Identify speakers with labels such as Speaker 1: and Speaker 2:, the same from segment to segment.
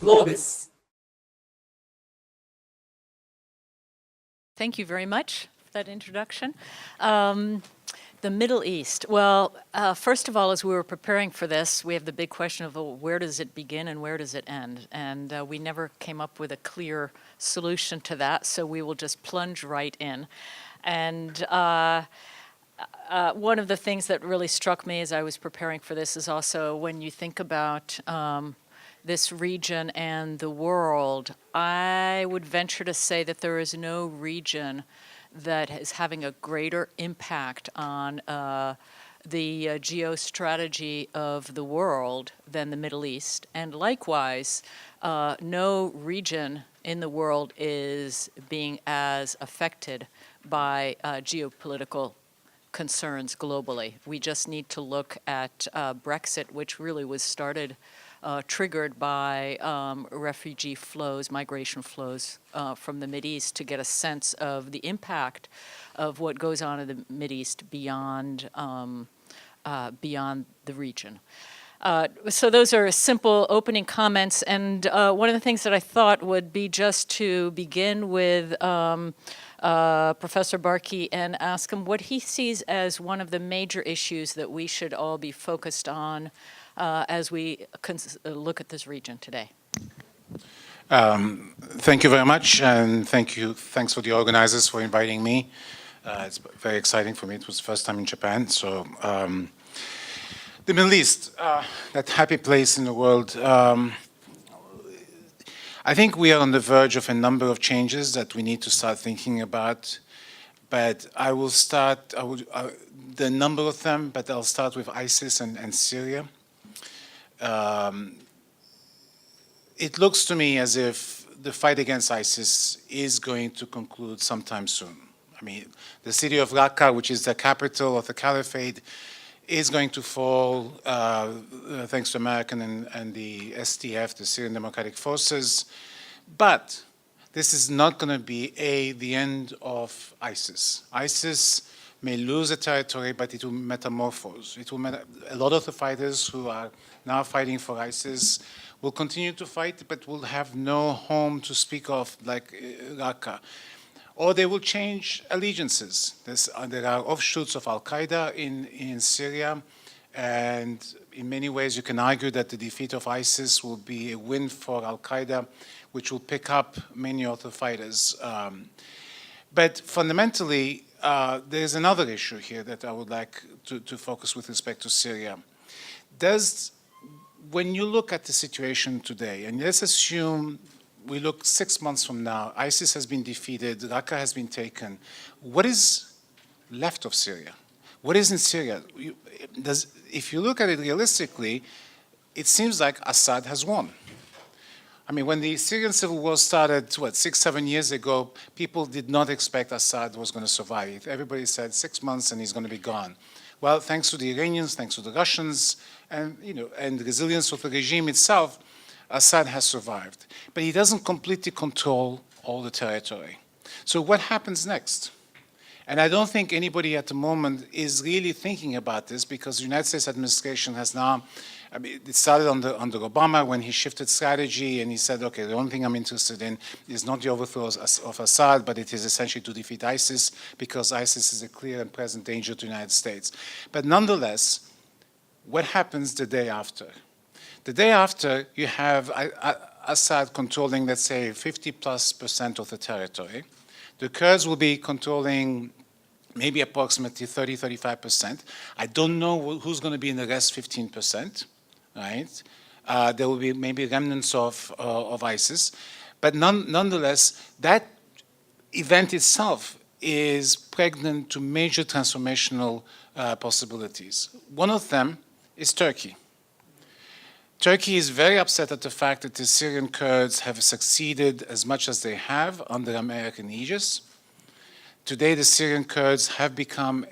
Speaker 1: GLOBIS.
Speaker 2: Thank you very much for that introduction. The Middle East. Well, first of all, as we were preparing for this, we have the big question of where does it begin and where does it end? And we never came up with a clear solution to that, so we will just plunge right in. And one of the things that really struck me as I was preparing for this is also when you think about this region and the world, I would venture to say that there is no region that is having a greater impact on the geostrategy of the world than the Middle East. And likewise, no region in the world is being as affected by geopolitical concerns globally. We just need to look at Brexit, which really was triggered by refugee flows, migration flows from the Mideast to get a sense of the impact of what goes on in the Mideast beyond the region. So those are simple opening comments, and one of the things that I thought would be just to begin with Professor Barkey and ask him what he sees as one of the major issues that we should all be focused on as we look at this region today.
Speaker 3: Thank you very much, and thanks for the organizers for inviting me. It's very exciting for me. It was the first time in Japan. So the Middle East, that happy place in the world. I think we are on the verge of a number of changes that we need to start thinking about. But I will start, the number of them, but I'll start with ISIS and Syria. It looks to me as if the fight against ISIS is going to conclude sometime soon. I mean, the city of Raqqa, which is the capital of the caliphate, is going to fall thanks to American and the SDF, the Syrian Democratic Forces. But this is not going to be the end of ISIS. ISIS may lose a territory, but it will metamorphose. A lot of the fighters who are now fighting for ISIS will continue to fight, but will have no home to speak of, like Raqqa. Or they will change allegiances. There are offshoots of Al-Qaeda in Syria, and in many ways you can argue that the defeat of ISIS will be a win for Al-Qaeda, which will pick up many of the fighters. But fundamentally, there's another issue here that I would like to focus with respect to Syria. When you look at the situation today, and let's assume we look 6 months from now, ISIS has been defeated, Raqqa has been taken. What is left of Syria? What is in Syria? If you look at it realistically, it seems like Assad has won. I mean, when the Syrian civil war started, 6, 7 years ago, people did not expect Assad was going to survive. Everybody said 6 months and he's going to be gone. Well, thanks to the Iranians, thanks to the Russians, and the resilience of the regime itself, Assad has survived. But he doesn't completely control all the territory. So what happens next? And I don't think anybody at the moment is really thinking about this, because the United States administration has now, I mean, it started under Obama when he shifted strategy and he said, okay, the only thing I'm interested in is not the overthrow of Assad, but it is essentially to defeat ISIS, because ISIS is a clear and present danger to the United States. But nonetheless, what happens the day after? The day after, you have Assad controlling, let's say, 50+% of the territory. The Kurds will be controlling maybe approximately 30, 35%. I don't know who's going to be in the rest 15%, right? There will be maybe remnants of ISIS. But nonetheless, that event itself is pregnant to major transformational possibilities. One of them is Turkey. Turkey is very upset at the fact that the Syrian Kurds have succeeded as much as they have under American aegis. Today, the Syrian Kurds have become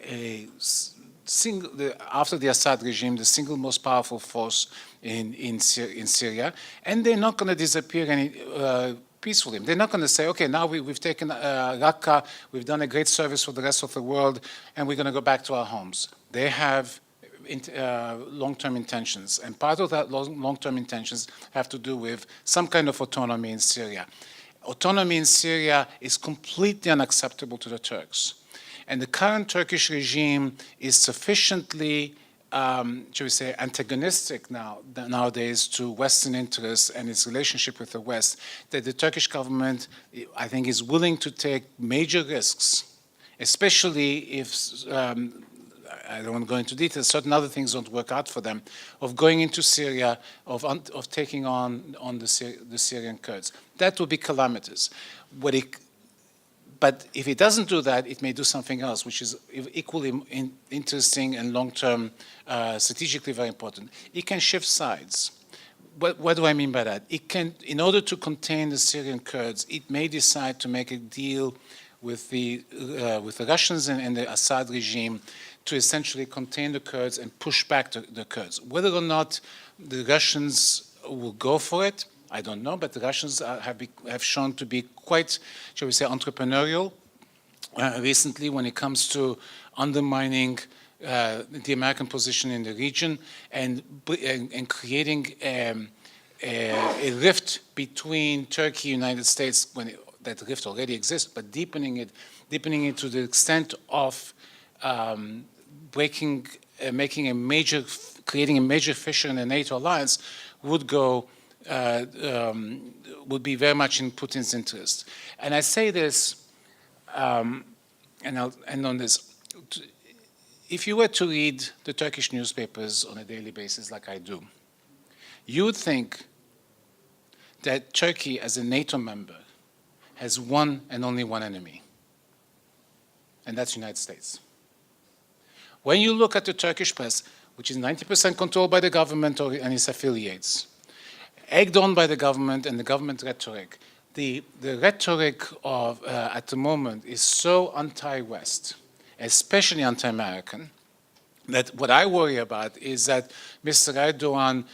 Speaker 3: after the Assad regime, the single most powerful force in Syria, and they're not going to disappear peacefully. They're not going to say, okay, now we've taken Raqqa, we've done a great service for the rest of the world, and we're going to go back to our homes. They have long-term intentions, and part of that long-term intentions have to do with some kind of autonomy in Syria. Autonomy in Syria is completely unacceptable to the Turks. And the current Turkish regime is sufficiently, shall we say, antagonistic nowadays to Western interests and its relationship with the West, that the Turkish government, I think, is willing to take major risks, especially if, I don't want to go into details, certain other things don't work out for them, of going into Syria, of taking on the Syrian Kurds. That would be calamitous. But if it doesn't do that, it may do something else, which is equally interesting and long-term, strategically very important. It can shift sides. What do I mean by that? It can, in order to contain the Syrian Kurds, it may decide to make a deal with the Russians and the Assad regime to essentially contain the Kurds and push back the Kurds. Whether or not the Russians will go for it, I don't know, but the Russians have shown to be quite, shall we say, entrepreneurial recently when it comes to undermining the American position in the region and creating a rift between Turkey and the United States, that rift already exists, but deepening it to the extent of creating a major fissure in the NATO alliance would be very much in Putin's interest. And I say this, and I'll end on this. If you were to read the Turkish newspapers on a daily basis like I do, you would think that Turkey, as a NATO member, has one and only one enemy, and that's the United States. When you look at the Turkish press, which is 90% controlled by the government and its affiliates, egged on by the government and the government rhetoric, the rhetoric of at the moment is so anti-West, especially anti-American, that what I worry about is that Mr. Erdogan,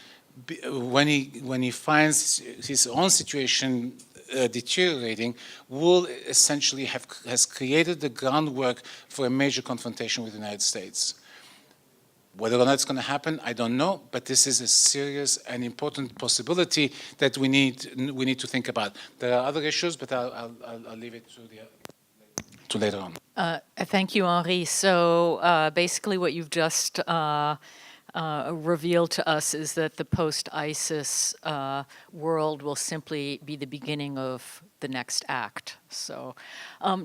Speaker 3: when he finds his own situation deteriorating, will essentially has created the groundwork for a major confrontation with the United States. Whether or not it's going to happen, I don't know, but this is a serious and important possibility that we need to think about. There are other issues, but I'll leave it to later on.
Speaker 2: Thank you, Henri. So basically what you've just revealed to us is that the post-ISIS world will simply be the beginning of the next act. So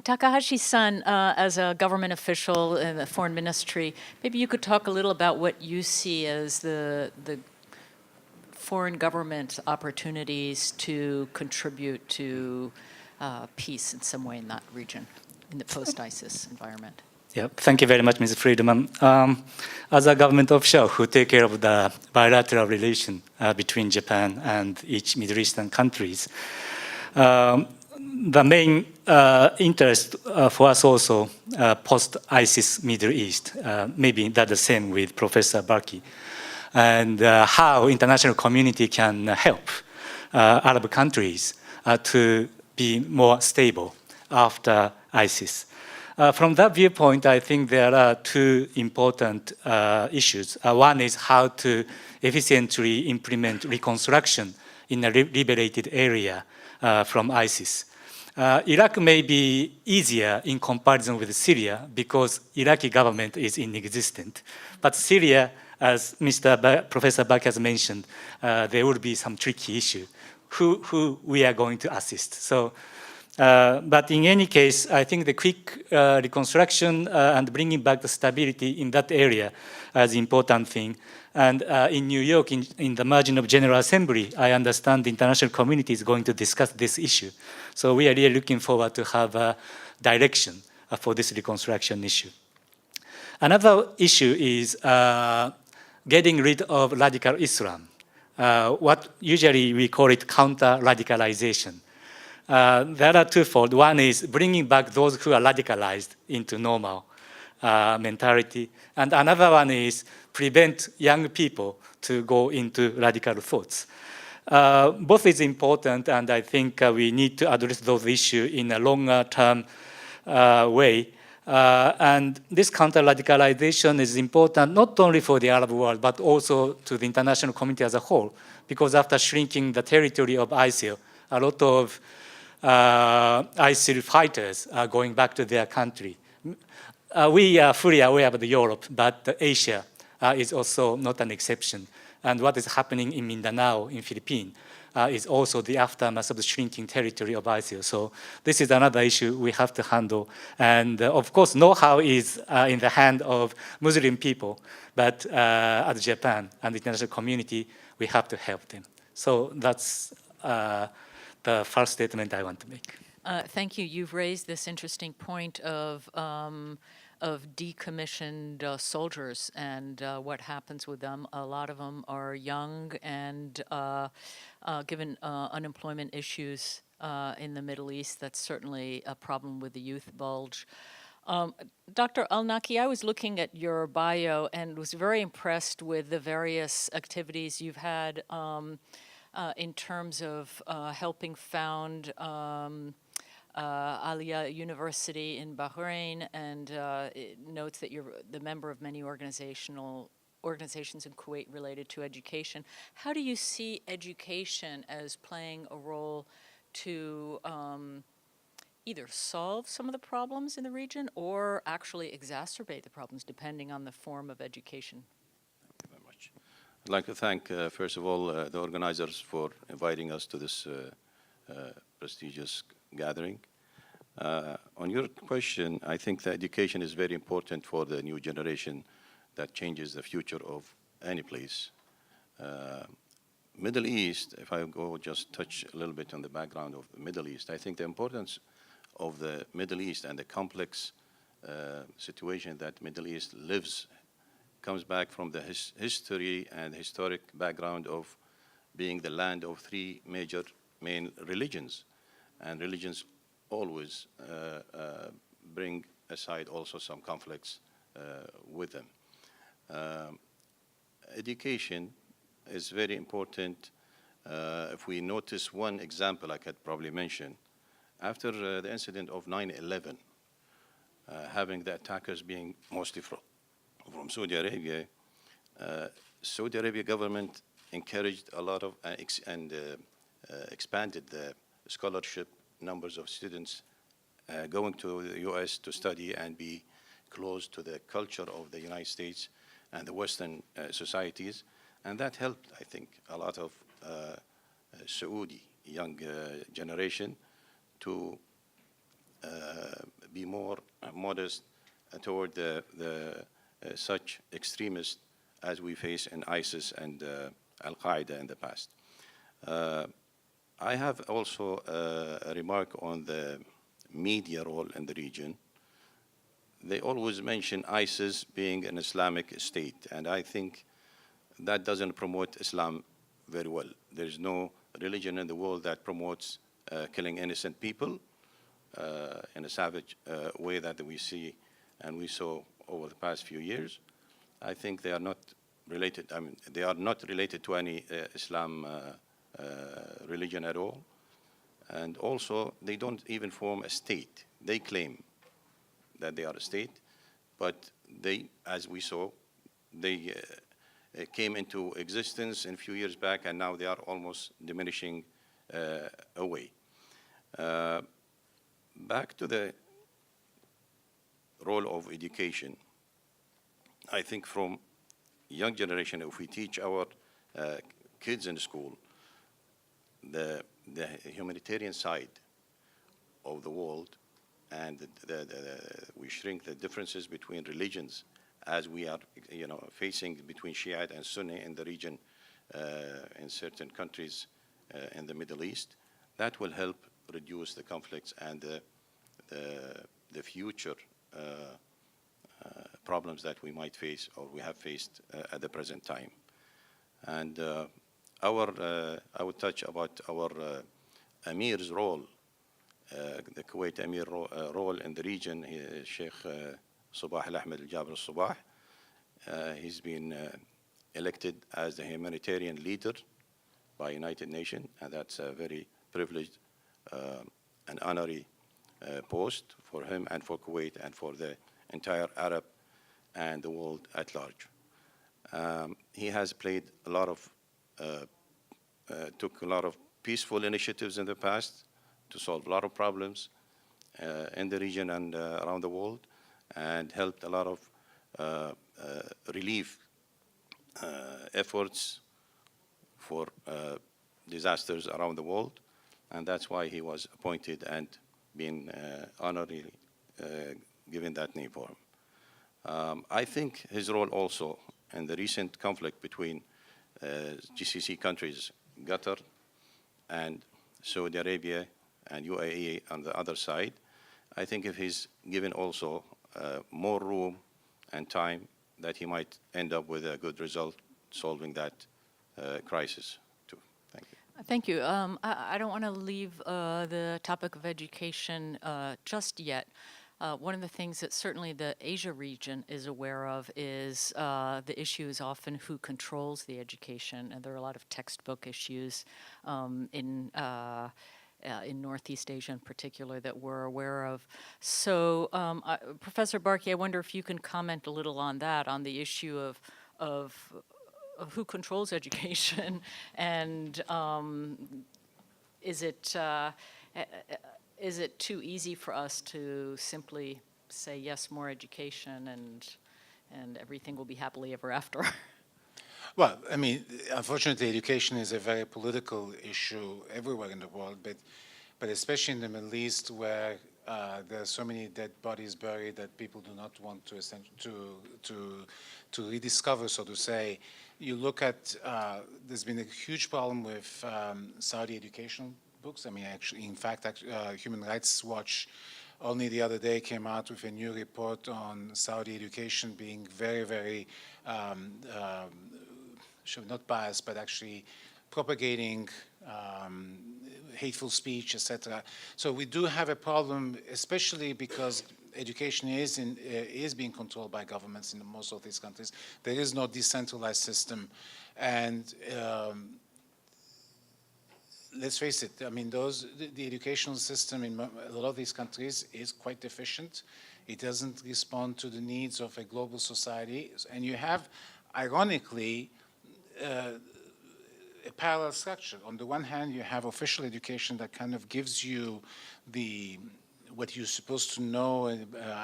Speaker 2: Takahashi-san, as a government official in the foreign ministry, maybe you could talk a little about what you see as the foreign government opportunities to contribute to peace in some way in that region, in the post-ISIS environment.
Speaker 1: Yeah, thank you very much, Ms. Friedman. As a government official who take care of the bilateral relation between Japan and each Middle Eastern countries, the main interest for us also post-ISIS Middle East, maybe that's the same with Professor Barki, and how international community can help Arab countries to be more stable after ISIS. From that viewpoint, I think there are two important issues. One is how to efficiently implement reconstruction in a liberated area from ISIS. Iraq may be easier in comparison with Syria because Iraqi government is inexistent. But Syria, as Professor Bak has mentioned, there will be some tricky issue. Who we are going to assist. So. But in any case, I think the quick reconstruction and bringing back the stability in that area is an important thing. And in New York, in the margin of General Assembly, I understand the international community is going to discuss this issue. So we are really looking forward to have a direction for this reconstruction issue. Another issue is getting rid of radical Islam. What usually we call it counter-radicalization. There are twofold. One is bringing back those who are radicalized into normal mentality. And another one is prevent young people to go into radical thoughts. Both is important, and I think we need to address those issues in a longer term way. And this counter-radicalization is important not only for the Arab world, but also to the international community as a whole, because after shrinking the territory of ISIL, a lot of ISIL fighters are going back to their country. We are fully aware of Europe, but Asia is also not an exception. And what is happening in Mindanao, in Philippines, is also the aftermath of the shrinking territory of ISIL. So this is another issue we have to handle. And of course, know-how is in the hand of Muslim people, but as Japan and the international community, we have to help them. So that's the first statement I want to make.
Speaker 2: Thank you. You've raised this interesting point of decommissioned soldiers and what happens with them. A lot of them are young and given unemployment issues in the Middle East, that's certainly a problem with the youth bulge. Dr. Al-Naki, I was looking at your bio and was very impressed with the various activities you've had in terms of helping found Aliyah University in Bahrain, and it notes that you're the member of many organizations in Kuwait related to education. How do you see education as playing a role to either solve some of the problems in the region or actually exacerbate the problems, depending on the form of education?
Speaker 4: Thank you very much. I'd like to thank, first of all, the organizers for inviting us to this prestigious gathering. On your question, I think that education is very important for the new generation that changes the future of any place. Middle East, if I go just touch a little bit on the background of the Middle East, I think the importance of the Middle East and the complex situation that Middle East lives comes back from the history and historic background of being the land of three major main religions. And religions always bring aside also some conflicts with them. Education is very important. If we notice one example I could probably mention, after the incident of 9/11, having the attackers being mostly from Saudi Arabia, Saudi Arabia government encouraged a lot of expanded the scholarship numbers of students going to the US to study and be close to the culture of the United States and the Western societies. And that helped, I think, a lot of Saudi young generation to be more modest toward the such extremists as we face in ISIS and Al-Qaeda in the past. I have also a remark on the media role in the region. They always mention ISIS being an Islamic state, and I think that doesn't promote Islam very well. There's no religion in the world that promotes killing innocent people in a savage way that we see and we saw over the past few years. I think they are not related. I mean, they are not related to any Islam religion at all. And also, they don't even form a state. They claim that they are a state, but they, as we saw, they came into existence a few years back, and now they are almost diminishing away. Back to the role of education. I think from young generation, if we teach our kids in school the humanitarian side of the world, and we shrink the differences between religions as we are, facing between Shiite and Sunni in the region, in certain countries in the Middle East. That will help reduce the conflicts and the future problems that we might face or we have faced at the present time. And I would touch about our Amir's role, the Kuwait Amir role in the region, Sheikh Sabah Al-Ahmed Al-Jabr Al-Sabah. He's been elected as the humanitarian leader by United Nations, and that's a very privileged and honorary post for him and for Kuwait and for the entire Arab and the world at large. He has played a lot of, took a lot of peaceful initiatives in the past to solve a lot of problems in the region and around the world, and helped a lot of relief efforts for disasters around the world, and that's why he was appointed and been honorably given that name for him. I think his role also in the recent conflict between GCC countries, Qatar and Saudi Arabia and UAE on the other side, I think if he's given also more room and time, that he might end up with a good result solving that crisis too. Thank you.
Speaker 2: Thank you. I don't want to leave the topic of education just yet. One of the things that certainly the Asia region is aware of is the issue is often who controls the education, and there are a lot of textbook issues in Northeast Asia in particular that we're aware of. So, Professor Barkey, I wonder if you can comment a little on that, on the issue of who controls education, and is it too easy for us to simply say yes, more education, and everything will be happily ever after?
Speaker 3: Well, I mean, unfortunately, education is a very political issue everywhere in the world, but especially in the Middle East, where there are so many dead bodies buried that people do not want to rediscover, so to say. You look at, there's been a huge problem with Saudi educational books. I mean, actually, in fact, Human Rights Watch only the other day came out with a new report on Saudi education being very, very, not biased, but actually propagating hateful speech, etc. So we do have a problem, especially because education is being controlled by governments in most of these countries. There is no decentralized system, and let's face it. I mean, the educational system in a lot of these countries is quite deficient. It doesn't respond to the needs of a global society, and you have, ironically, a parallel structure. On the one hand, you have official education that kind of gives you what you're supposed to know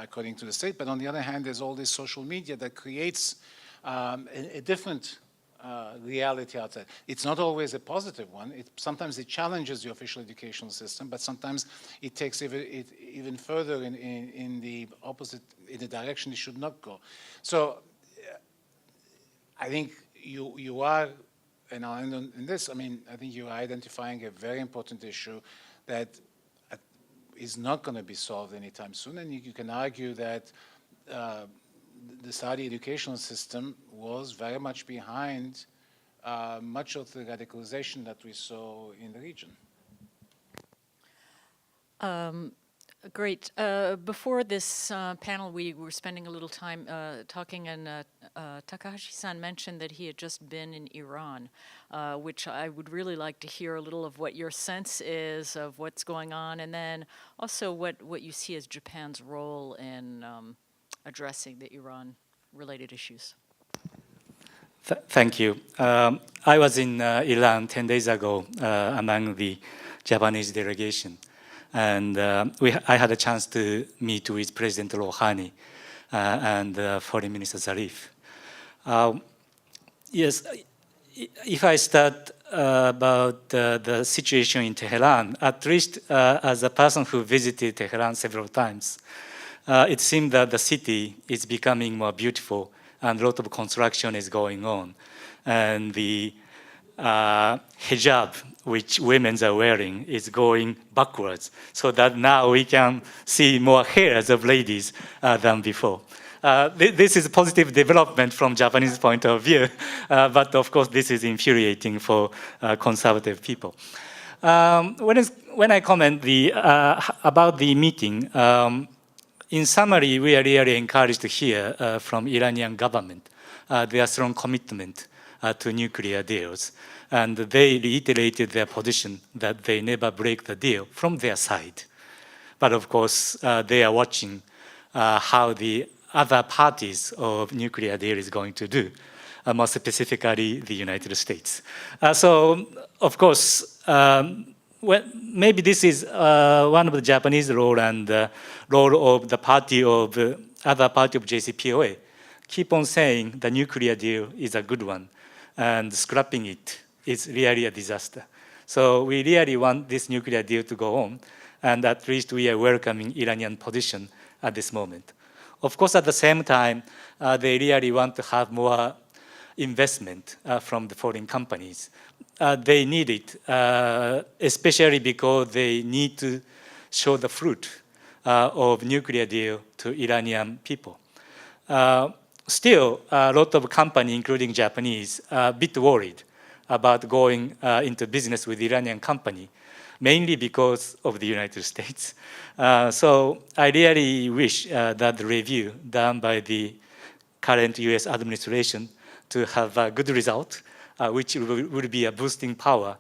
Speaker 3: according to the state, but on the other hand, there's all this social media that creates a different reality out there. It's not always a positive one. Sometimes it challenges the official educational system, but sometimes it takes it even further in the opposite, in the direction it should not go. So I think you are, and I'll end on this, I mean, I think you are identifying a very important issue that is not going to be solved anytime soon, and you can argue that the Saudi educational system was very much behind much of the radicalization that we saw in the region.
Speaker 2: Great. Before this panel, we were spending a little time talking, and Takahashi-san mentioned that he had just been in Iran, which I would really like to hear a little of what your sense is of what's going on, and then also what you see as Japan's role in addressing the Iran-related issues.
Speaker 1: Thank you. I was in Iran 10 days ago among the Japanese delegation. And I had a chance to meet with President Rouhani and Foreign Minister Zarif. Yes, if I start about the situation in Tehran, at least as a person who visited Tehran several times, it seemed that the city is becoming more beautiful and a lot of construction is going on. And the hijab, which women are wearing, is going backwards, so that now we can see more hairs of ladies than before. This is a positive development from Japanese point of view, but of course this is infuriating for conservative people. When I comment about the meeting, in summary, we are really encouraged to hear from Iranian government their strong commitment to nuclear deals. And they reiterated their position that they never break the deal from their side. But of course, they are watching how the other parties of nuclear deal is going to do, more specifically the United States. So, of course, well, maybe this is one of the Japanese role and role of the party of other party of JCPOA. Keep on saying the nuclear deal is a good one, and scrapping it is really a disaster. So we really want this nuclear deal to go on, and at least we are welcoming Iranian position at this moment. Of course, at the same time, they really want to have more investment from the foreign companies. They need it, especially because they need to show the fruit of nuclear deal to Iranian people. Still, a lot of companies, including Japanese, are a bit worried about going into business with Iranian company, mainly because of the United States. So I really wish that the review done by the current US administration to have a good result, which would be a boosting power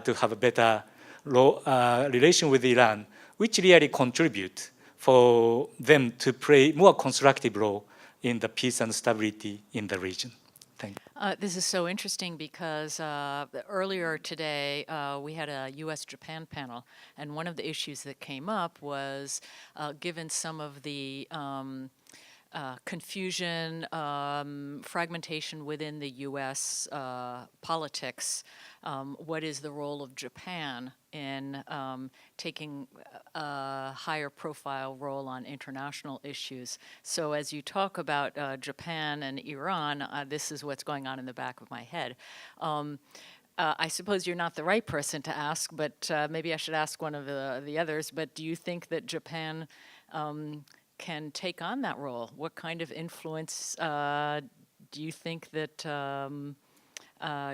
Speaker 1: to have a better relation with Iran, which really contribute for them to play more constructive role in the peace and stability in the region. Thank you.
Speaker 2: This is so interesting because earlier today we had a U.S.-Japan panel, and one of the issues that came up was given some of the confusion, fragmentation within the U.S. Politics, what is the role of Japan in taking a higher profile role on international issues? So as you talk about Japan and Iran, this is what's going on in the back of my head. I suppose you're not the right person to ask, but maybe I should ask one of the others, but do you think that Japan can take on that role? What kind of influence do you think that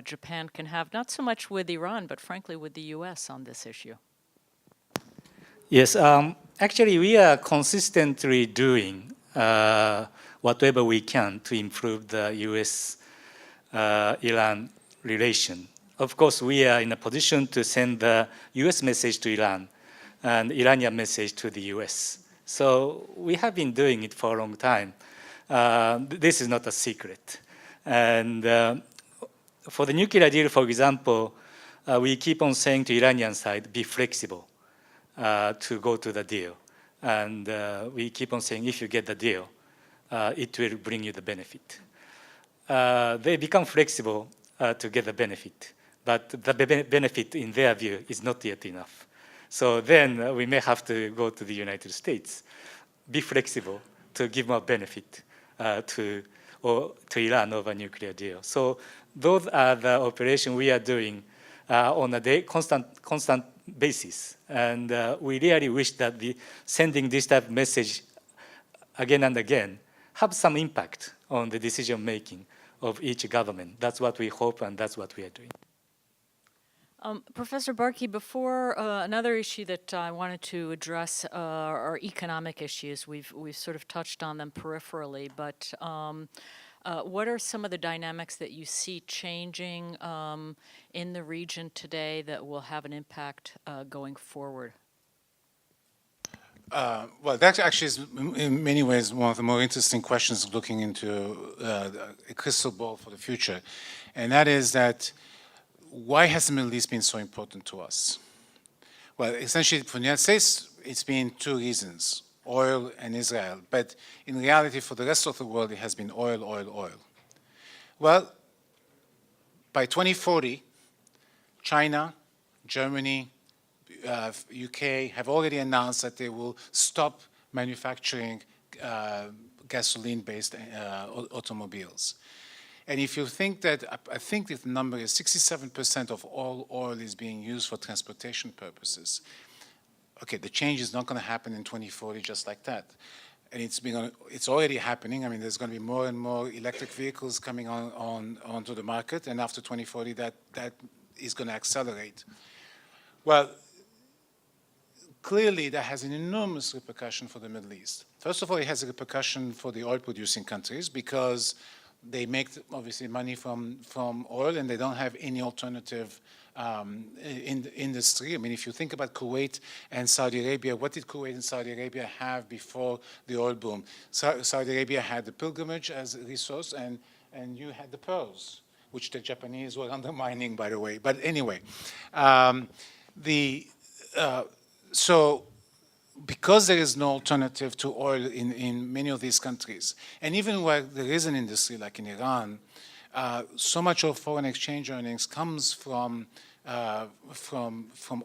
Speaker 2: Japan can have, not so much with Iran, but frankly with the US on this issue?
Speaker 1: Yes, actually we are consistently doing whatever we can to improve the US-Iran relation. Of course, we are in a position to send the US message to Iran and Iranian message to the US. So we have been doing it for a long time. This is not a secret. And for the nuclear deal, for example, we keep on saying to Iranian side, be flexible to go to the deal. And we keep on saying, if you get the deal, it will bring you the benefit. They become flexible to get the benefit, but the benefit in their view is not yet enough. So then we may have to go to the United States, be flexible to give more benefit to Iran over nuclear deal. So those are the operations we are doing on a constant basis. And we really wish that sending this type of message again and again have some impact on the decision making of each government. That's what we hope, and that's what we are doing.
Speaker 2: Professor Barkey, before another issue that I wanted to address are economic issues. We've sort of touched on them peripherally, but what are some of the dynamics that you see changing in the region today that will have an impact going forward?
Speaker 3: Well, that actually is in many ways one of the more interesting questions looking into a crystal ball for the future. And that is that why has the Middle East been so important to us? Well, essentially for the United States, it's been two reasons, oil and Israel. But in reality, for the rest of the world, it has been oil, oil, oil. Well, by 2040, China, Germany, UK have already announced that they will stop manufacturing gasoline-based automobiles. And if you think that, I think that the number is 67% of all oil is being used for transportation purposes. Okay, the change is not going to happen in 2040 just like that. And it's already happening. I mean, there's going to be more and more electric vehicles coming onto the market, and after 2040, that is going to accelerate. Well, clearly, that has an enormous repercussion for the Middle East. First of all, it has a repercussion for the oil-producing countries because they make, obviously, money from oil, and they don't have any alternative in the industry. I mean, if you think about Kuwait and Saudi Arabia, what did Kuwait and Saudi Arabia have before the oil boom? Saudi Arabia had the pilgrimage as a resource, and you had the pearls, which the Japanese were undermining, by the way. But anyway, so because there is no alternative to oil in many of these countries, and even where there is an industry like in Iran, so much of foreign exchange earnings comes from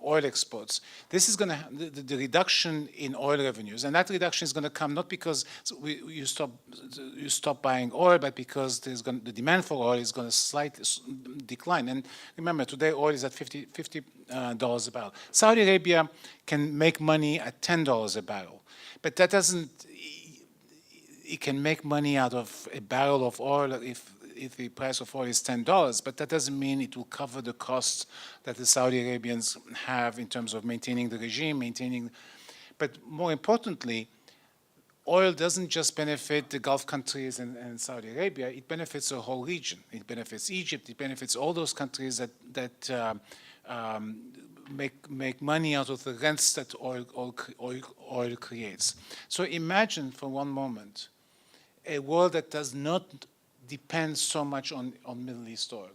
Speaker 3: oil exports. This is going to the reduction in oil revenues, and that reduction is going to come not because you stop buying oil, but because the demand for oil is going to slightly decline. And remember, today oil is at $50 a barrel. Saudi Arabia can make money at $10 a barrel, but that doesn't. It can make money out of a barrel of oil if the price of oil is $10, but that doesn't mean it will cover the costs that the Saudi Arabians have in terms of maintaining the regime, but more importantly, oil doesn't just benefit the Gulf countries and Saudi Arabia, it benefits the whole region. It benefits Egypt, it benefits all those countries that make money out of the rents that oil creates. So imagine for one moment a world that does not depend so much on Middle East oil.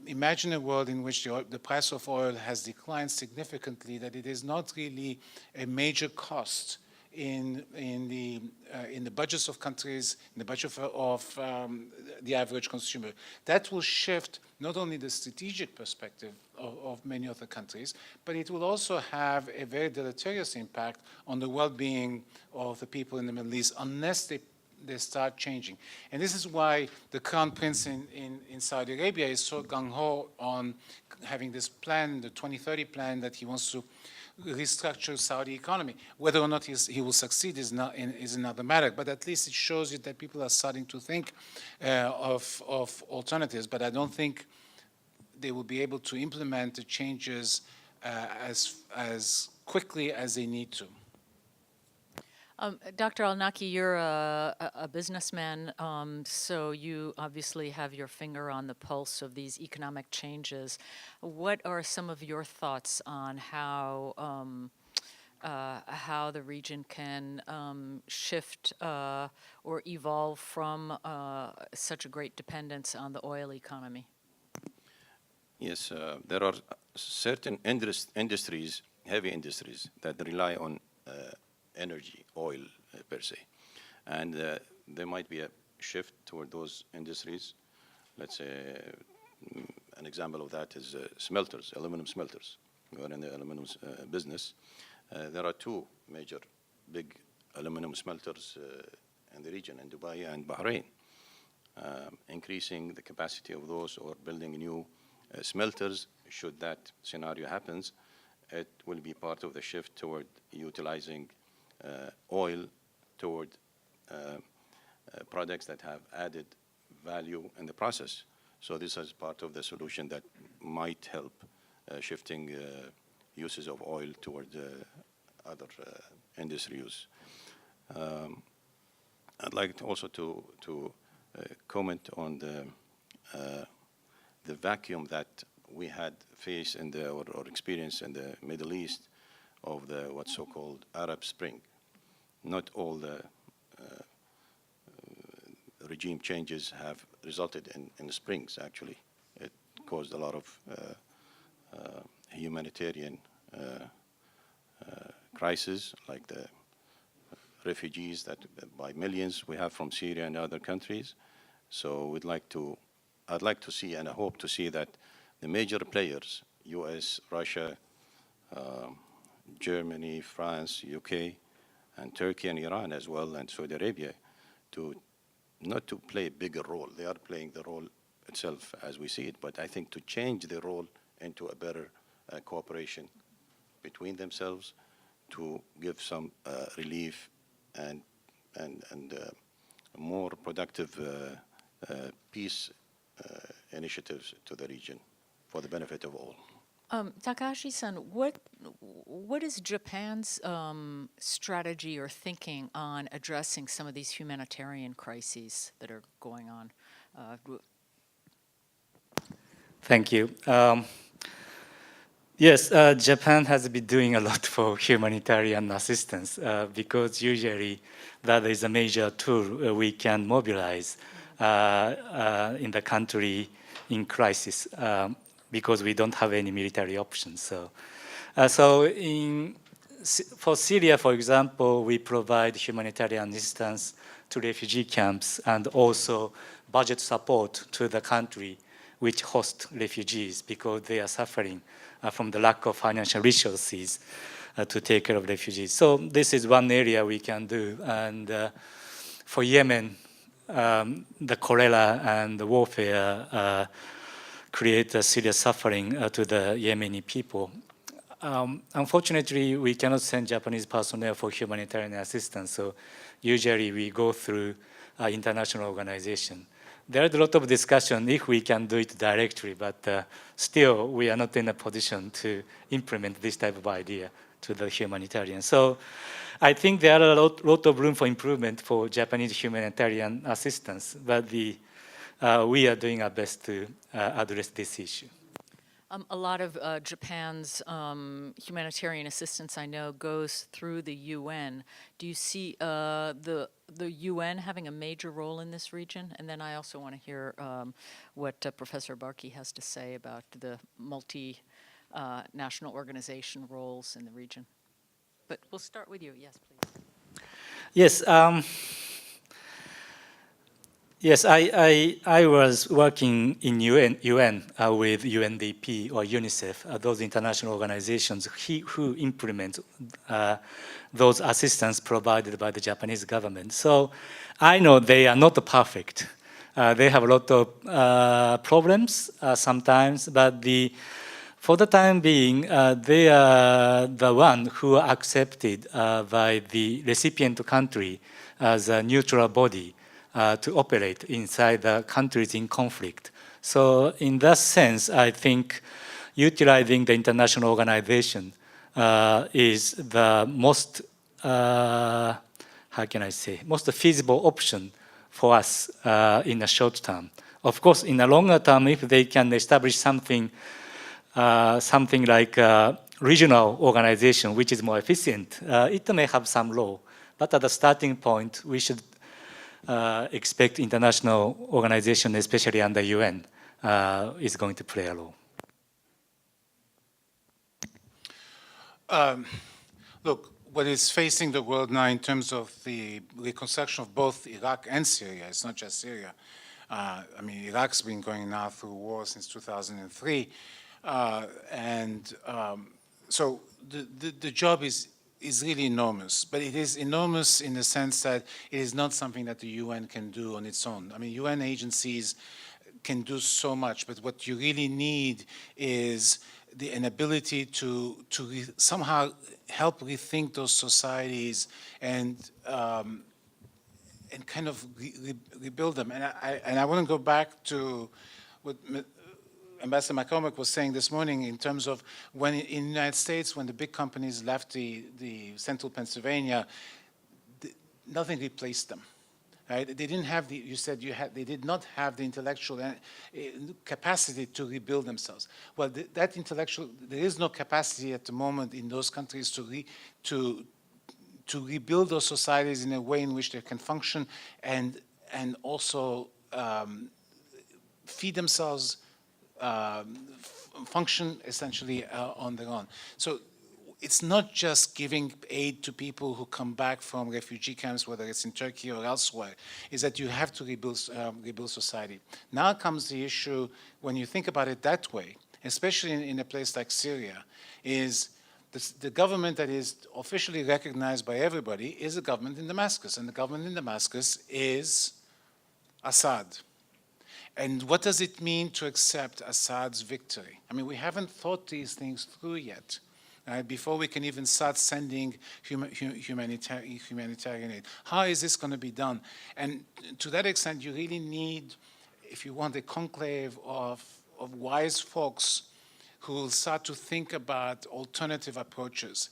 Speaker 3: Imagine a world in which the price of oil has declined significantly, that it is not really a major cost in the budgets of countries, in the budget of the average consumer. That will shift not only the strategic perspective of many other countries, but it will also have a very deleterious impact on the well-being of the people in the Middle East unless they start changing. And this is why the Crown Prince in Saudi Arabia is so gung-ho on having this plan, the 2030 plan, that he wants to restructure Saudi economy. Whether or not he will succeed is another matter, but at least it shows you that people are starting to think of alternatives, but I don't think they will be able to implement the changes as quickly as they need to.
Speaker 2: Dr. Al-Naki, you're a businessman, so you obviously have your finger on the pulse of these economic changes. What are some of your thoughts on how the region can shift or evolve from such a great dependence on the oil economy?
Speaker 4: Yes, there are certain industries, heavy industries, that rely on energy, oil per se. And there might be a shift toward those industries. Let's say an example of that is smelters, aluminum smelters. We are in the aluminum business. There are two major big aluminum smelters in the region, in Dubai and Bahrain. Increasing the capacity of those or building new smelters, should that scenario happens, it will be part of the shift toward utilizing oil toward products that have added value in the process. So this is part of the solution that might help shifting uses of oil toward other industry use. I'd like also to comment on the vacuum that we had faced in or experienced in the Middle East of the what's so-called Arab Spring. Not all the regime changes have resulted in springs, actually. It caused a lot of humanitarian crises, like the refugees that by millions we have from Syria and other countries. So I'd like to see, and I hope to see, that the major players, US, Russia, Germany, France, UK, and Turkey and Iran as well, and Saudi Arabia, not to play a bigger role. They are playing the role itself as we see it, but I think to change the role into a better cooperation between themselves, to give some relief and more productive peace initiatives to the region for the benefit of all.
Speaker 2: Takahashi-san, what is Japan's strategy or thinking on addressing some of these humanitarian crises that are going on?
Speaker 1: Thank you. Yes, Japan has been doing a lot for humanitarian assistance because usually that is a major tool we can mobilize in the country in crisis because we don't have any military options. For Syria, for example, we provide humanitarian assistance to refugee camps and also budget support to the country which host refugees because they are suffering from the lack of financial resources to take care of refugees. So this is one area we can do. And for Yemen, the cholera and the warfare create a serious suffering to the Yemeni people. Unfortunately, we cannot send Japanese personnel for humanitarian assistance, so usually we go through international organization. There is a lot of discussion if we can do it directly, but still we are not in a position to implement this type of idea to the humanitarian. So I think there are a lot of room for improvement for Japanese humanitarian assistance, but we are doing our best to address this issue.
Speaker 2: A lot of Japan's humanitarian assistance, I know, goes through the UN. Do you see the UN having a major role in this region? And then I also want to hear what Professor Barkey has to say about the multi-national organization roles in the region. But we'll start with you. Yes, please.
Speaker 1: Yes. Yes, I was working in UN with UNDP or UNICEF, those international organizations who implement those assistance provided by the Japanese government. So I know they are not perfect. They have a lot of problems sometimes, but for the time being, they are the one who are accepted by the recipient country as a neutral body to operate inside the countries in conflict. So in that sense, I think utilizing the international organization is the most, how can I say, most feasible option for us in the short term. Of course, in the longer term, if they can establish something like a regional organization which is more efficient, it may have some role. But at the starting point, we should expect international organization, especially under UN, is going to play a role.
Speaker 3: Look, what is facing the world now in terms of the reconstruction of both Iraq and Syria, it's not just Syria. I mean, Iraq's been going now through war since 2003. So the job is really enormous, but it is enormous in the sense that it is not something that the UN can do on its own. I mean, UN agencies can do so much, but what you really need is an ability to somehow help rethink those societies and kind of rebuild them. And I want to go back to what Ambassador McCormick was saying this morning in terms of when in the United States, when the big companies left the central Pennsylvania, nothing replaced them. Right? They didn't have they did not have the intellectual capacity to rebuild themselves. Well, there is no capacity at the moment in those countries to rebuild those societies in a way in which they can function and also feed themselves, function essentially on their own. So it's not just giving aid to people who come back from refugee camps, whether it's in Turkey or elsewhere, is that you have to rebuild society. Now comes the issue, when you think about it that way, especially in a place like Syria, is the government that is officially recognized by everybody is the government in Damascus, and the government in Damascus is Assad. And what does it mean to accept Assad's victory? I mean, we haven't thought these things through yet. Before we can even start sending humanitarian aid. How is this going to be done? And to that extent, you really need, if you want, a conclave of wise folks who will start to think about alternative approaches.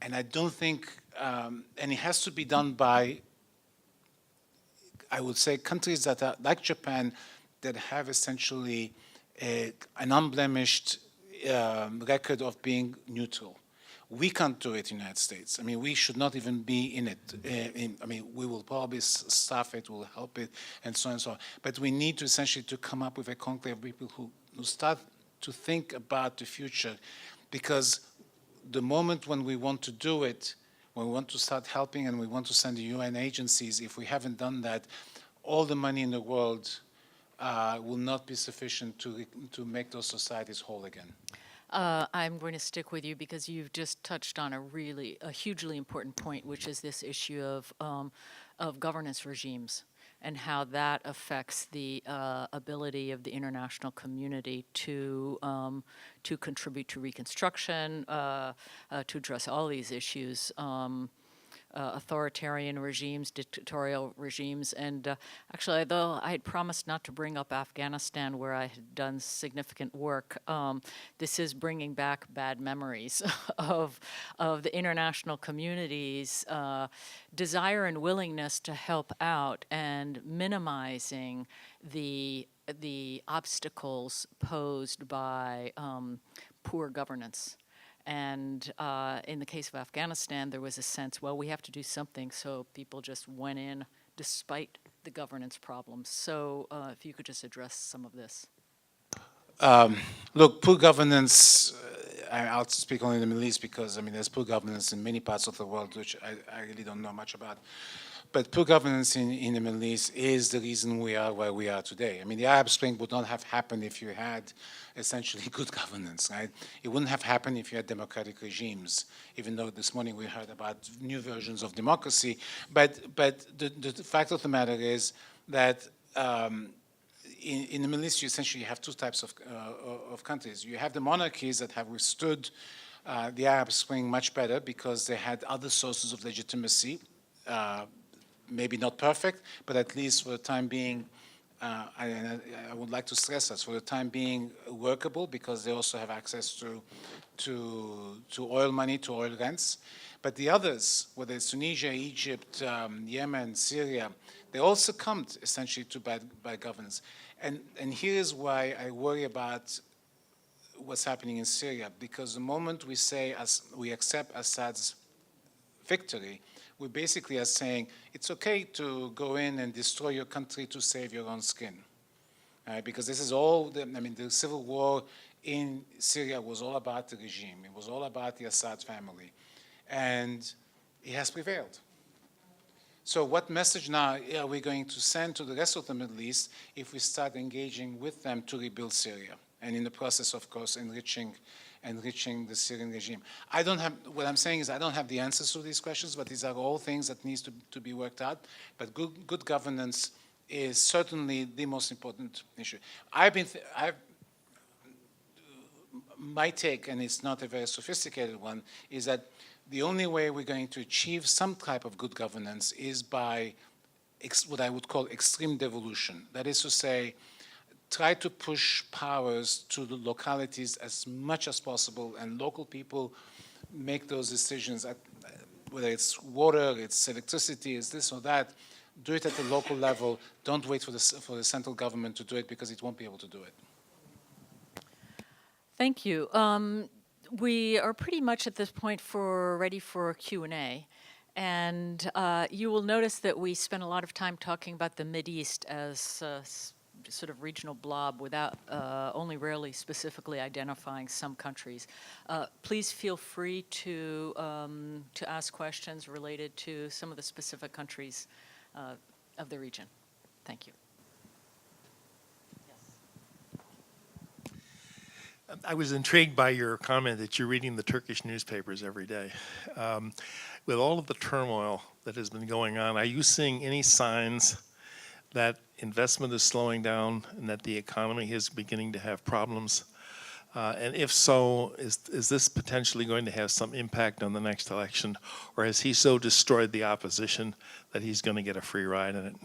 Speaker 3: And I don't think, and it has to be done by, I would say, countries that are like Japan, that have essentially an unblemished record of being neutral. We can't do it in the United States. I mean, we should not even be in it. I mean, we will probably staff it, we'll help it, and so on and so on. But we need to essentially to come up with a conclave of people who start to think about the future, because the moment when we want to do it, when we want to start helping and we want to send the UN agencies, if we haven't done that, all the money in the world will not be sufficient to make those societies whole again.
Speaker 2: I'm going to stick with you because you've just touched on a hugely important point, which is this issue of governance regimes and how that affects the ability of the international community to contribute to reconstruction, to address all these issues. Authoritarian regimes, dictatorial regimes, and actually, though I had promised not to bring up Afghanistan, where I had done significant work, this is bringing back bad memories of the international community's desire and willingness to help out and minimizing the obstacles posed by poor governance. And in the case of Afghanistan, there was a sense, well, we have to do something, so people just went in despite the governance problems. So if you could just address some of this.
Speaker 3: Look, poor governance, I'll speak only in the Middle East because, I mean, there's poor governance in many parts of the world, which I really don't know much about. But poor governance in the Middle East is the reason we are where we are today. I mean, the Arab Spring would not have happened if you had essentially good governance, right? It wouldn't have happened if you had democratic regimes, even though this morning we heard about new versions of democracy. But the fact of the matter is that in the Middle East, you essentially have two types of countries. You have the monarchies that have withstood the Arab Spring much better because they had other sources of legitimacy, maybe not perfect, but at least for the time being, I would like to stress that, for the time being workable, because they also have access to oil money, to oil rents. But the others, whether it's Tunisia, Egypt, Yemen, Syria, they all succumbed essentially to bad governance. And here's why I worry about what's happening in Syria, because the moment we say we accept Assad's victory, we basically are saying it's okay to go in and destroy your country to save your own skin. Because this is all, the civil war in Syria was all about the regime. It was all about the Assad family. And it has prevailed. So what message now are we going to send to the rest of the Middle East if we start engaging with them to rebuild Syria? And in the process, of course, enriching the Syrian regime. What I'm saying is I don't have the answers to these questions, but these are all things that needs to be worked out. But good governance is certainly the most important issue. My take, and it's not a very sophisticated one, is that the only way we're going to achieve some type of good governance is by what I would call extreme devolution. That is to say, try to push powers to the localities as much as possible, and local people make those decisions, whether it's water, it's electricity, it's this or that. Do it at the local level. Don't wait for the central government to do it, because it won't be able to do it.
Speaker 2: Thank you. We are pretty much at this point ready for Q&A. And you will notice that we spent a lot of time talking about the Mideast as sort of regional blob without only rarely specifically identifying some countries. Please feel free to ask questions related to some of the specific countries of the region. Thank you.
Speaker 5: I was intrigued by your comment that you're reading the Turkish newspapers every day. With all of the turmoil that has been going on, are you seeing any signs that investment is slowing down and that the economy is beginning to have problems? And if so, is this potentially going to have some impact on the next election, or has he so destroyed the opposition that he's going to get a free ride in it?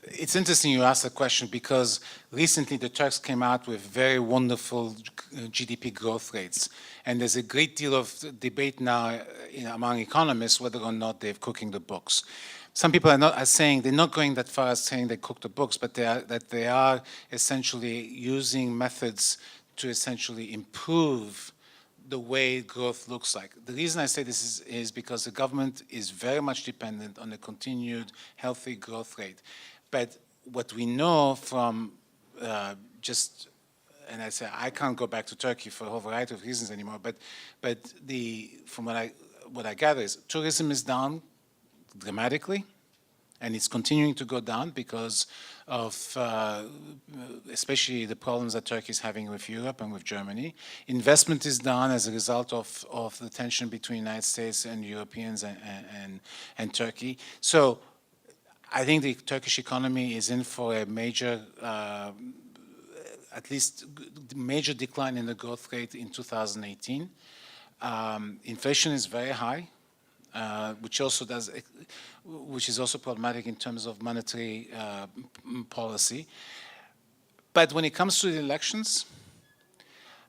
Speaker 3: It's interesting you ask that question, because recently the Turks came out with very wonderful GDP growth rates. And there's a great deal of debate now among economists whether or not they're cooking the books. some people are saying they're not going that far as saying they cook the books, but they are essentially using methods to essentially improve the way growth looks like. The reason I say this is because the government is very much dependent on a continued healthy growth rate. But what we know from and I say I can't go back to Turkey for a whole variety of reasons anymore, but from what I gather is tourism is down dramatically, and it's continuing to go down because of especially the problems that Turkey is having with Europe and with Germany. Investment is down as a result of the tension between the United States and Europeans and Turkey. So I think the Turkish economy is in for a major, at least major decline in the growth rate in 2018. Inflation is very high. Which is also problematic in terms of monetary policy. But when it comes to the elections,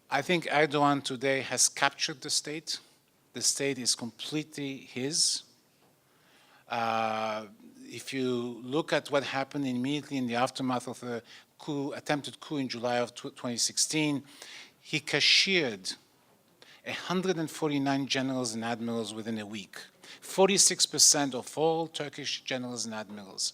Speaker 3: I think Erdogan today has captured the state. The state is completely his. If you look at what happened immediately in the aftermath of the attempted coup in July of 2016, he cashiered 149 generals and admirals within a week. 46% of all Turkish generals and admirals.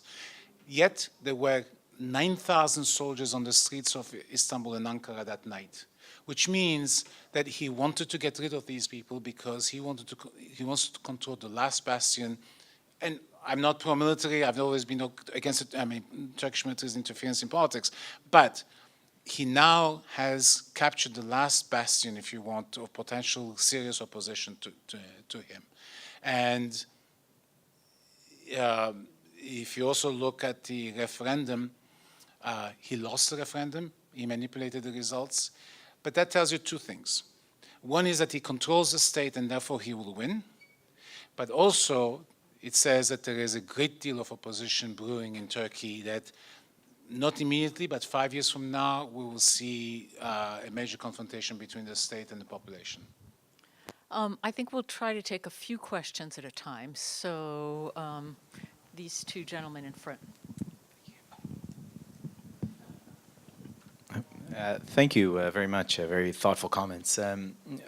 Speaker 3: Yet there were 9,000 soldiers on the streets of Istanbul and Ankara that night, which means that he wanted to get rid of these people because he wants to control the last bastion. And I'm not pro-military. I've always been against it. I mean, Turkish military's interference in politics, but he now has captured the last bastion, if you want, of potential serious opposition to him. And if you also look at the referendum, he lost the referendum. He manipulated the results. But that tells you two things. One is that he controls the state and therefore he will win. But also it says that there is a great deal of opposition brewing in Turkey that not immediately, but 5 years from now, we will see a major confrontation between the state and the population.
Speaker 2: I think we'll try to take a few questions at a time. So these two gentlemen in front.
Speaker 6: Thank you very much. Very thoughtful comments.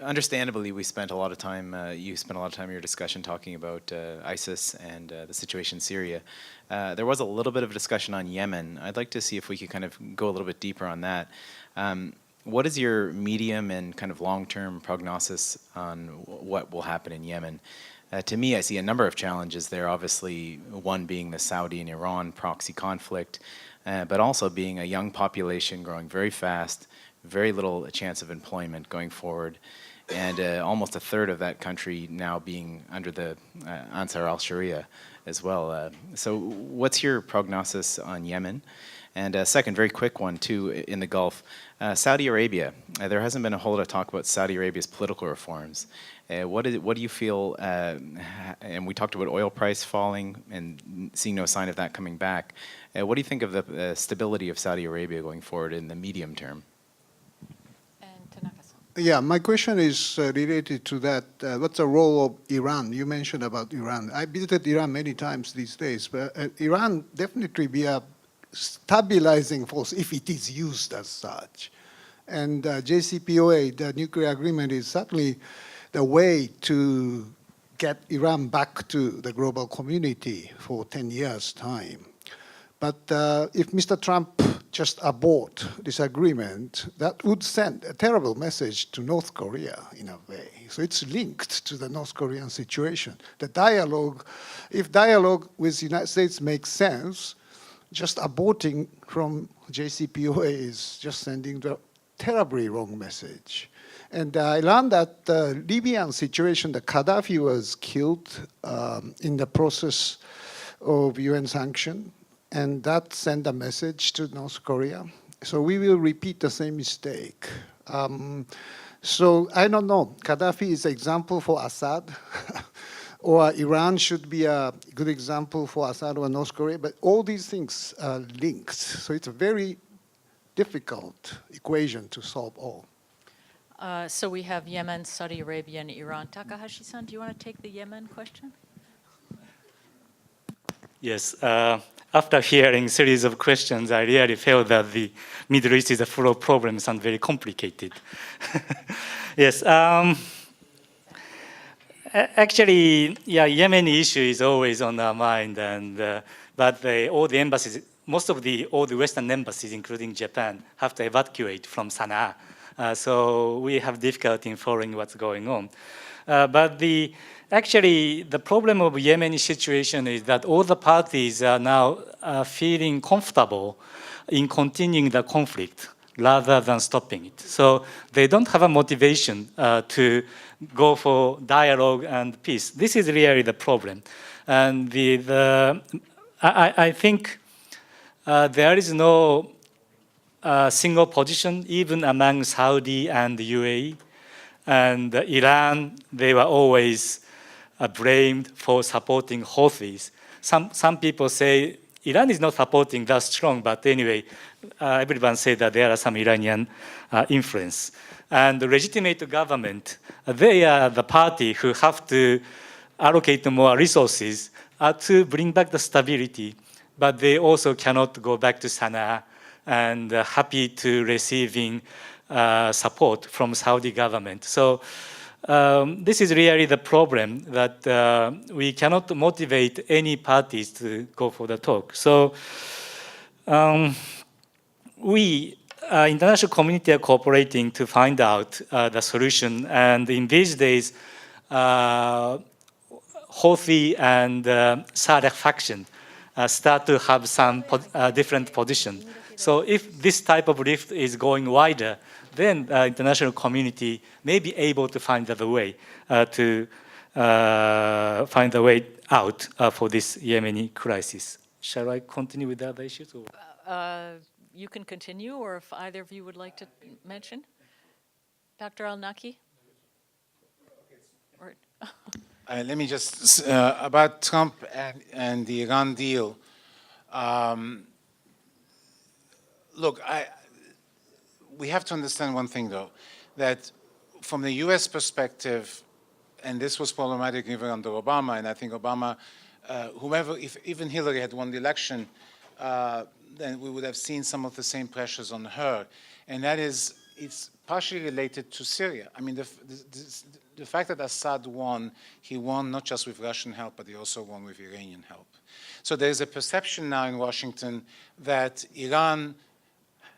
Speaker 6: Understandably, we spent a lot of time, you spent a lot of time in your discussion talking about ISIS and the situation in Syria. There was a little bit of a discussion on Yemen. I'd like to see if we could kind of go a little bit deeper on that. What is your medium and kind of long-term prognosis on what will happen in Yemen? To me, I see a number of challenges there, obviously one being the Saudi and Iran proxy conflict, but also being a young population growing very fast, very little chance of employment going forward, and almost a third of that country now being under the Ansar al-Sharia as well. So what's your prognosis on Yemen? And a second, very quick one too, in the Gulf. Saudi Arabia, there hasn't been a whole lot of talk about Saudi Arabia's political reforms. What do you feel, and we talked about oil price falling and seeing no sign of that coming back. What do you think of the stability of Saudi Arabia going forward in the medium term?
Speaker 2: And Tanaka-san.
Speaker 7: Yeah, my question is related to that. What's the role of Iran? You mentioned about Iran. I visited Iran many times these days, but Iran definitely be a stabilizing force if it is used as such. And JCPOA, the nuclear agreement, is certainly the way to get Iran back to the global community for 10 years' time. But if Mr. Trump just abort this agreement, that would send a terrible message to North Korea in a way. So it's linked to the North Korean situation. The dialogue, if dialogue with the United States makes sense, just aborting from JCPOA is just sending the terribly wrong message. And I learned that the Libyan situation, the Gaddafi was killed in the process of UN sanction, and that sent a message to North Korea. So we will repeat the same mistake. So I don't know, Gaddafi is an example for Assad, or Iran should be a good example for Assad or North Korea, but all these things are linked. So it's a very difficult equation to solve all.
Speaker 2: So we have Yemen, Saudi Arabia, and Iran. Takahashi-san, do you want to take the Yemen question?
Speaker 1: Yes. After hearing a series of questions, I really felt that the Middle East is full of problems and very complicated. Yes. Actually, yeah, Yemeni issue is always on our mind, and but all the embassies, all the Western embassies, including Japan, have to evacuate from Sana'a. So we have difficulty in following what's going on. But actually, the problem of Yemeni situation is that all the parties are now feeling comfortable in continuing the conflict rather than stopping it. So they don't have a motivation to go for dialogue and peace. This is really the problem. And I think there is no single position, even among Saudi and the UAE. And Iran, they were always blamed for supporting Houthis. Some people say Iran is not supporting that strong, but anyway, everyone says that there are some Iranian influence. And the legitimate government, they are the party who have to allocate more resources to bring back the stability, but they also cannot go back to Sana'a and happy to receiving support from Saudi government. So this is really the problem, that we cannot motivate any parties to go for the talk. So we, international community, are cooperating to find out the solution. And in these days, Houthi and Saleh faction start to have some different position. So if this type of rift is going wider, then the international community may be able to find the way to find a way out for this Yemeni crisis. Shall I continue with the other issues?
Speaker 2: You can continue, or if either of you would like to mention. Dr. Al-Naki?
Speaker 3: Let me just, about Trump and the Iran deal. Look, we have to understand one thing, though, that from the US perspective, and this was problematic even under Obama, and I think Obama, whoever, if even Hillary had won the election, then we would have seen some of the same pressures on her. And that is, it's partially related to Syria. I mean, the fact that Assad won, he won not just with Russian help, but he also won with Iranian help. So there's a perception now in Washington that Iran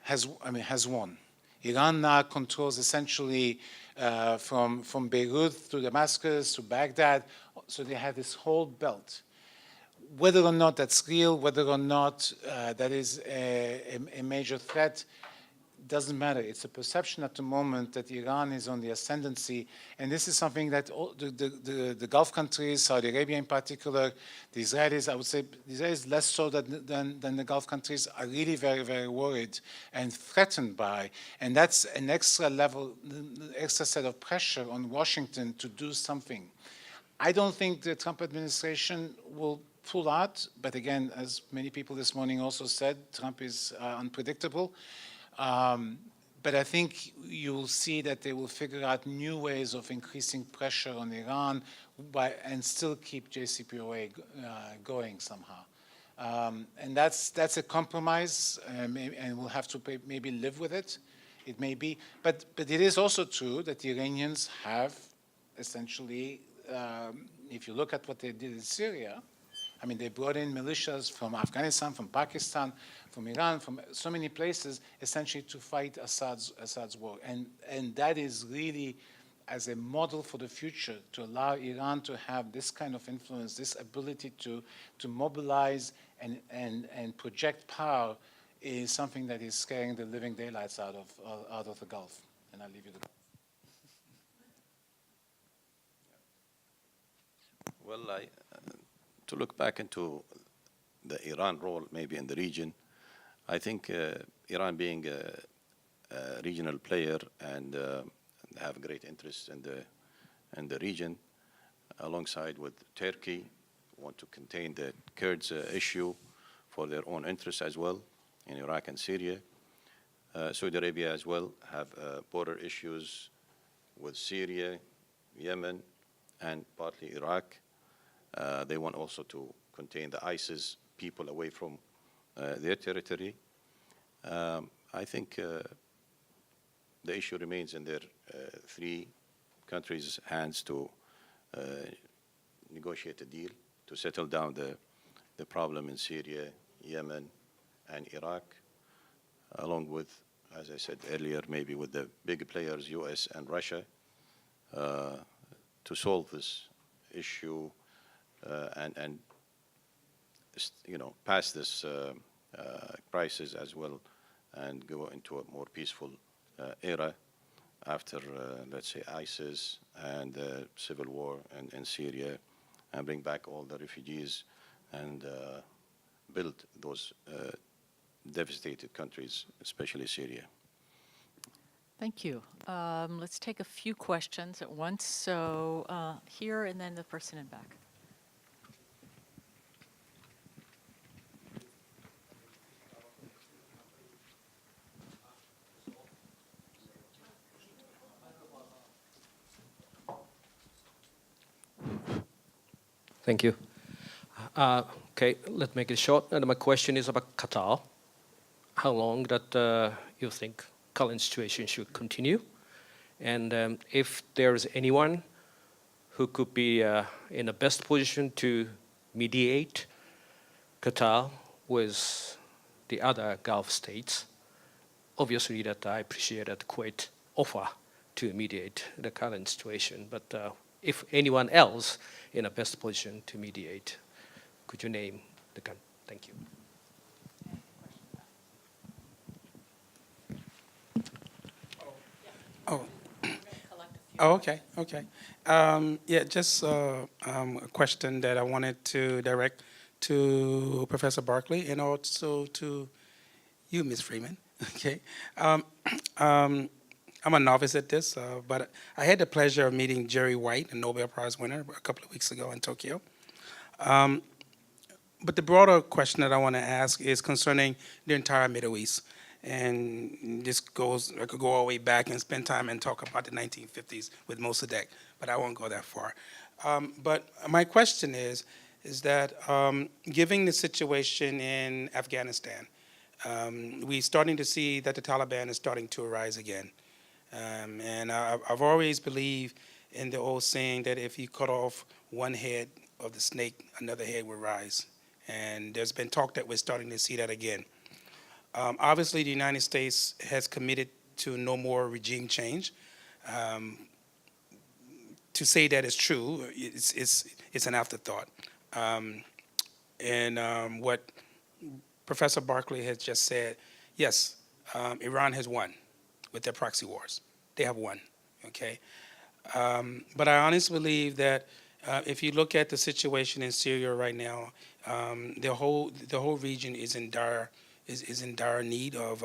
Speaker 3: has won. Iran now controls essentially from Beirut to Damascus to Baghdad. So they have this whole belt. Whether or not that's real, whether or not that is a major threat, doesn't matter. It's a perception at the moment that Iran is on the ascendancy, and this is something that all the Gulf countries, Saudi Arabia in particular, the Israelis, I would say the Israelis less so than the Gulf countries, are really very, very worried and threatened by, and that's an extra level, extra set of pressure on Washington to do something. I don't think the Trump administration will pull out, but again, as many people this morning also said, Trump is unpredictable. But I think you will see that they will figure out new ways of increasing pressure on Iran and still keep JCPOA going somehow. And that's a compromise, and we'll have to maybe live with it. It may be, but it is also true that the Iranians have essentially, if you look at what they did in Syria, I mean, they brought in militias from Afghanistan, from Pakistan, from Iran, from so many places, essentially to fight Assad's war. And that is really as a model for the future, to allow Iran to have this kind of influence, this ability to mobilize and project power, is something that is scaring the living daylights out of the Gulf. And I'll leave you the
Speaker 4: Well, to look back into the Iran role maybe in the region, I think Iran being a regional player and have great interest in the region, alongside with Turkey, want to contain the Kurds issue for their own interests as well in Iraq and Syria. Saudi Arabia as well have border issues with Syria, Yemen, and partly Iraq. They want also to contain the ISIS people away from their territory. I think the issue remains in their three countries' hands to negotiate a deal to settle down the problem in Syria, Yemen, and Iraq, along with, as I said earlier, maybe with the big players, US and Russia, to solve this issue and pass this crisis as well and go into a more peaceful era after, let's say, ISIS and the civil war in Syria, and bring back all the refugees and build those devastated countries, especially Syria.
Speaker 2: Thank you. Let's take a few questions at once. So here and then the person in back.
Speaker 8: Thank you. Okay, let's make it short. And my question is about Qatar. How long that you think current situation should continue? And if there is anyone who could be in the best position to mediate Qatar with the other Gulf states, obviously that I appreciate that Kuwait offer to mediate the current situation, but if anyone else in a best position to mediate, could you name the country? Thank you.
Speaker 9: Oh, okay. Yeah, just a question that I wanted to direct to Professor Barkley and also to you, Ms. Freeman. Okay. I'm a novice at this, but I had the pleasure of meeting Jerry White, a Nobel Prize winner, a couple of weeks ago in Tokyo. But the broader question that I want to ask is concerning the entire Middle East. And this goes, I could go all the way back and spend time and talk about the 1950s with Mossadegh, but I won't go that far. But my question is that given the situation in Afghanistan, we're starting to see that the Taliban is starting to arise again. And I've always believed in the old saying that if you cut off one head of the snake, another head will rise. And there's been talk that we're starting to see that again. Obviously, the United States has committed to no more regime change. To say that is true, it's an afterthought. What Professor Barkley has just said, yes, Iran has won with their proxy wars. They have won, okay? But I honestly believe that if you look at the situation in Syria right now, the whole region is in dire need of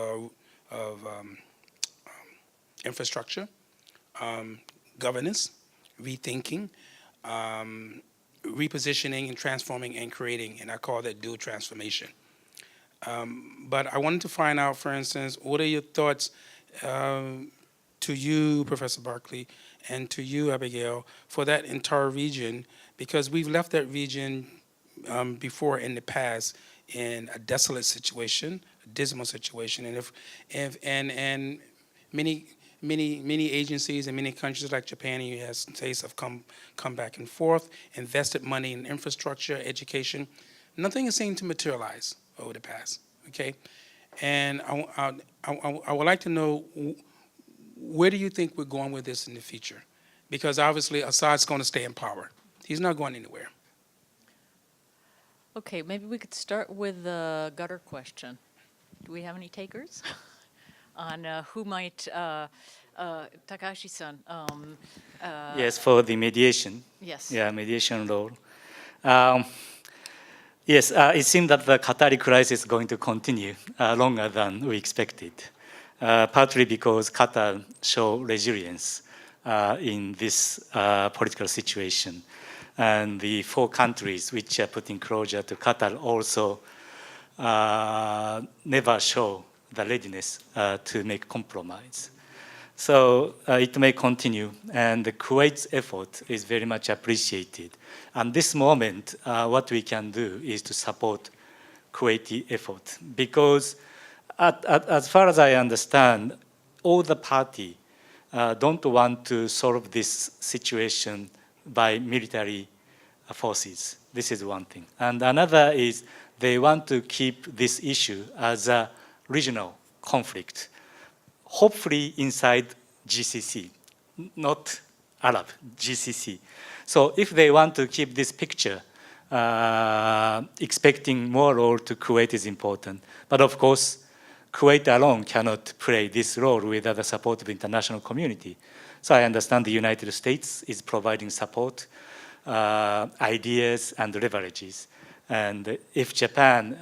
Speaker 9: infrastructure, governance, rethinking, repositioning and transforming and creating, and I call that dual transformation. But I wanted to find out, for instance, what are your thoughts to you, Professor Barkley, and to you, Abigail, for that entire region, because we've left that region before in the past in a desolate situation, a dismal situation, and many agencies and many countries like Japan and the United States have come back and forth, invested money in infrastructure, education. Nothing is seemed to materialize over the past. Okay, and I would like to know, where do you think we're going with this in the future? Because obviously Assad's going to stay in power. He's not going anywhere.
Speaker 2: Okay, maybe we could start with the gutter question. Do we have any takers on who might, Takahashi-san?
Speaker 1: Yes, for the mediation.
Speaker 2: Yes.
Speaker 1: Yeah, mediation role. Yes, it seems that the Qatari crisis is going to continue longer than we expected, partly because Qatar show resilience in this political situation. And the 4 countries which are putting closure to Qatar also never show the readiness to make compromise. So it may continue, and Kuwait's effort is very much appreciated. And this moment, what we can do is to support Kuwaiti effort, because as far as I understand, all the party don't want to solve this situation by military forces. This is one thing. And another is they want to keep this issue as a regional conflict, hopefully inside GCC, not Arab, GCC. So if they want to keep this picture, expecting more role to Kuwait is important. But of course, Kuwait alone cannot play this role without the support of the international community. So I understand the United States is providing support, ideas, and leverages. And if Japan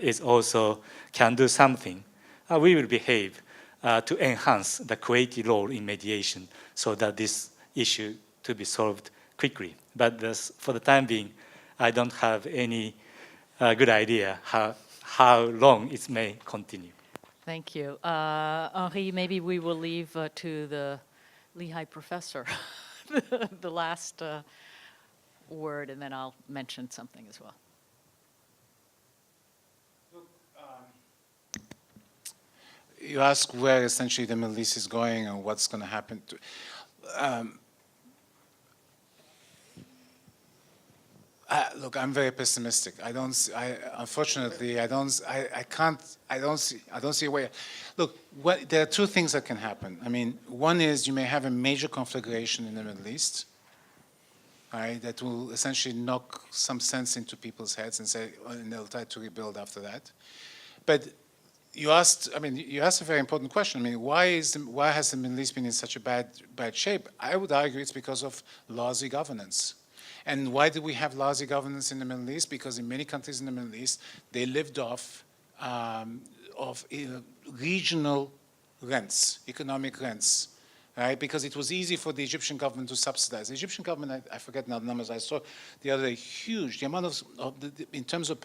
Speaker 1: is also can do something, we will behave to enhance the Kuwaiti role in mediation so that this issue to be solved quickly. But for the time being, I don't have any good idea how long it may continue.
Speaker 2: Thank you. Henri, maybe we will leave to the Lehigh professor the last word, and then I'll mention something as well.
Speaker 3: You ask where essentially the Middle East is going and what's going to happen to. Look, I'm very pessimistic. Unfortunately, I don't see a way. Look, there are two things that can happen. I mean, one is you may have a major conflagration in the Middle East, right, that will essentially knock some sense into people's heads and they'll try to rebuild after that. But you asked a very important question. I mean, why has the Middle East been in such a bad shape? I would argue it's because of lousy governance. And why do we have lousy governance in the Middle East? Because in many countries in the Middle East, they lived off regional rents, economic rents, right? Because it was easy for the Egyptian government to subsidize. The Egyptian government, I forget now the numbers I saw the other day, huge. The amount in terms of,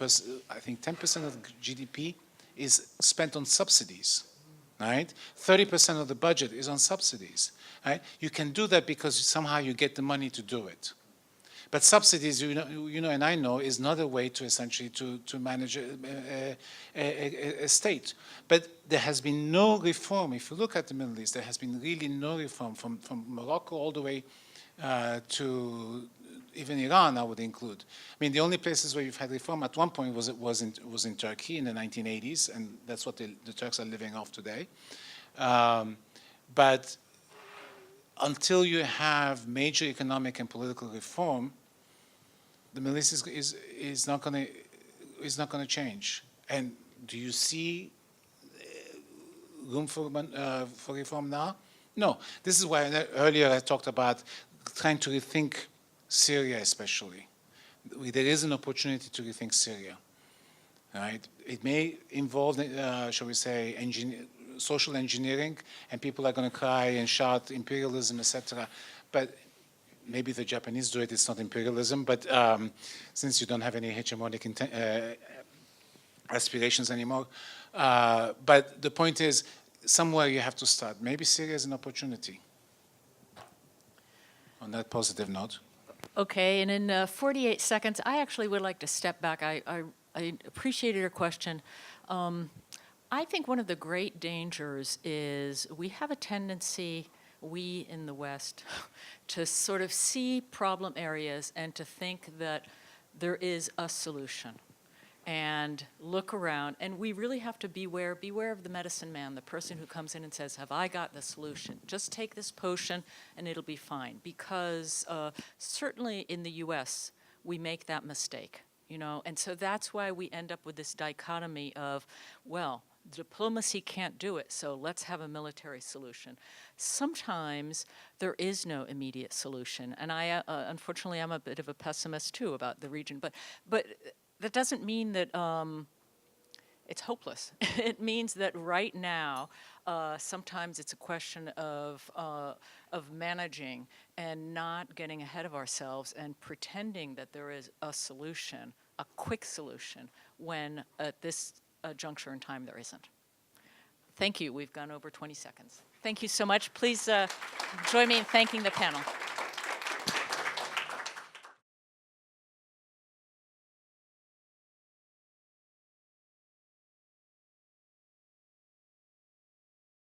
Speaker 3: I think 10% of GDP is spent on subsidies, right? 30% of the budget is on subsidies, right? You can do that because somehow you get the money to do it. But subsidies, you know, and I know, is not a way to essentially to manage a state. But there has been no reform. If you look at the Middle East, there has been really no reform from Morocco all the way to even Iran, I would include. I mean, the only places where you've had reform at one point was in Turkey in the 1980s, and that's what the Turks are living off today. But until you have major economic and political reform, the Middle East is not going to change. And do you see room for reform now? No. This is why earlier I talked about trying to rethink Syria, especially. There is an opportunity to rethink Syria. Right? It may involve, shall we say, social engineering, and people are going to cry and shout imperialism, etc. But maybe the Japanese do it, it's not imperialism, but since you don't have any hegemonic aspirations anymore. But the point is, somewhere you have to start. Maybe Syria is an opportunity. On that positive note.
Speaker 2: Okay, and in 48 seconds, I actually would like to step back. I appreciated your question. I think one of the great dangers is we have a tendency, we in the West, to sort of see problem areas and to think that there is a solution and look around. And we really have to beware of the medicine man, the person who comes in and says, have I got the solution? Just take this potion and it'll be fine. Because certainly in the US, we make that mistake, you know. And so that's why we end up with this dichotomy of, well, diplomacy can't do it, so let's have a military solution. Sometimes there is no immediate solution, and I, unfortunately, I'm a bit of a pessimist too about the region. But that doesn't mean that it's hopeless. It means that right now, sometimes it's a question of managing and not getting ahead of ourselves and pretending that there is a solution, a quick solution, when at this juncture in time there isn't. Thank you. We've gone over 20 seconds. Thank Thank you so much. Please join me in thanking the panel.